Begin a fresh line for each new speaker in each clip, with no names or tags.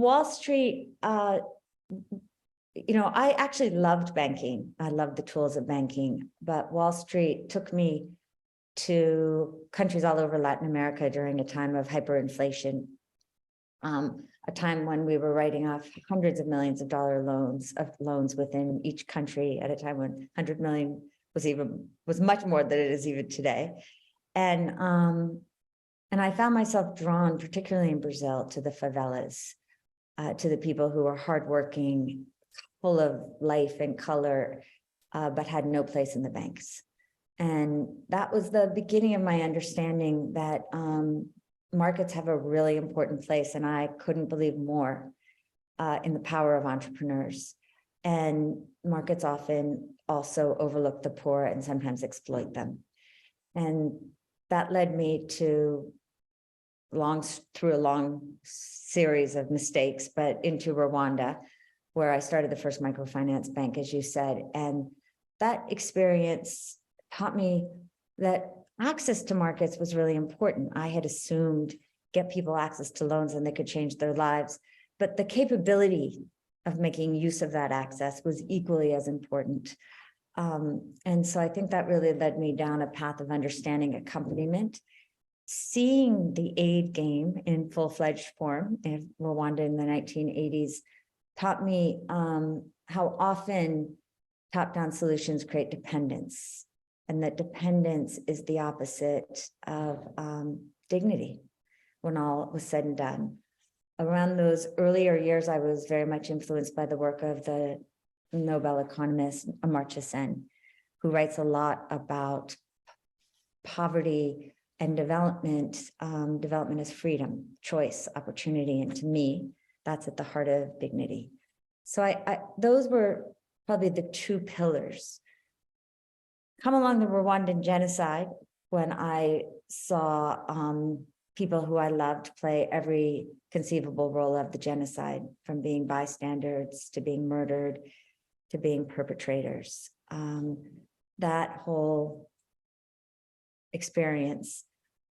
Wall Street, you know, I actually loved banking. I loved the tools of banking, but Wall Street took me to countries all over Latin America during a time of hyperinflation, a time when we were writing off hundreds of millions of dollar loans within each country at a time when 100 million was much more than it is even today. And I found myself drawn, particularly in Brazil, to the favelas, to the people who were hardworking, full of life and color, but had no place in the banks. And that was the beginning of my understanding that markets have a really important place, and I couldn't believe more in the power of entrepreneurs. And markets often also overlook the poor and sometimes exploit them. And that led me to through a long series of mistakes, but into Rwanda, where I started the first microfinance bank, as you said. And that experience taught me that access to markets was really important. I had assumed get people access to loans and they could change their lives, but the capability of making use of that access was equally as important. And so I think that really led me down a path of understanding accompaniment, seeing the aid game in full-fledged form in Rwanda in the 1980s taught me how often top-down solutions create dependence, and that dependence is the opposite of dignity when all was said and done. Around those earlier years, I was very much influenced by the work of the Nobel economist Amartya Sen, who writes a lot about poverty and development. Development is freedom, choice, opportunity, and to me, that's at the heart of dignity. So those were probably the two pillars. Come along the Rwandan genocide, when I saw people who I loved play every conceivable role of the genocide, from being bystanders to being murdered to being perpetrators. That whole experience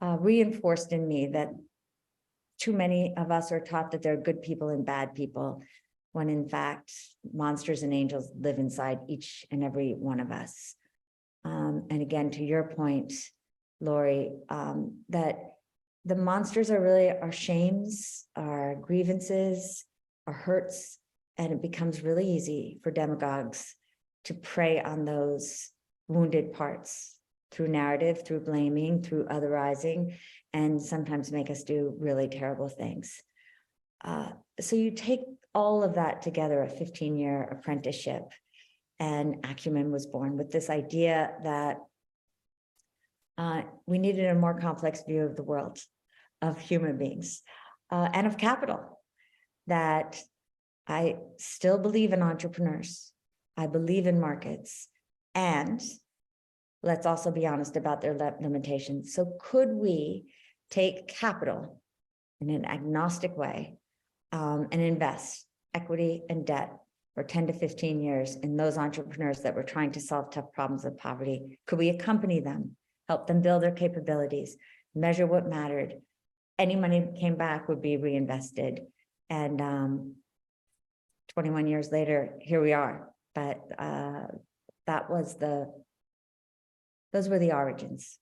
reinforced in me that too many of us are taught that there are good people and bad people, when in fact, monsters and angels live inside each and every one of us. And again, to your point, Lori, that the monsters are really our shames, our grievances, our hurts, and it becomes really easy for demagogues to prey on those wounded parts through narrative, through blaming, through otherizing, and sometimes make us do really terrible things. So you take all of that together, a 15-year apprenticeship, and Acumen was born with this idea that we needed a more complex view of the world, of human beings, and of capital, that I still believe in entrepreneurs. I believe in markets, and let's also be honest about their limitations. So could we take capital in an agnostic way and invest equity and debt for 10 to 15 years in those entrepreneurs that were trying to solve tough problems of poverty? Could we accompany them, help them build their capabilities, measure what mattered? Any money that came back would be reinvested. And 21 years later, here we are. But those were the origins.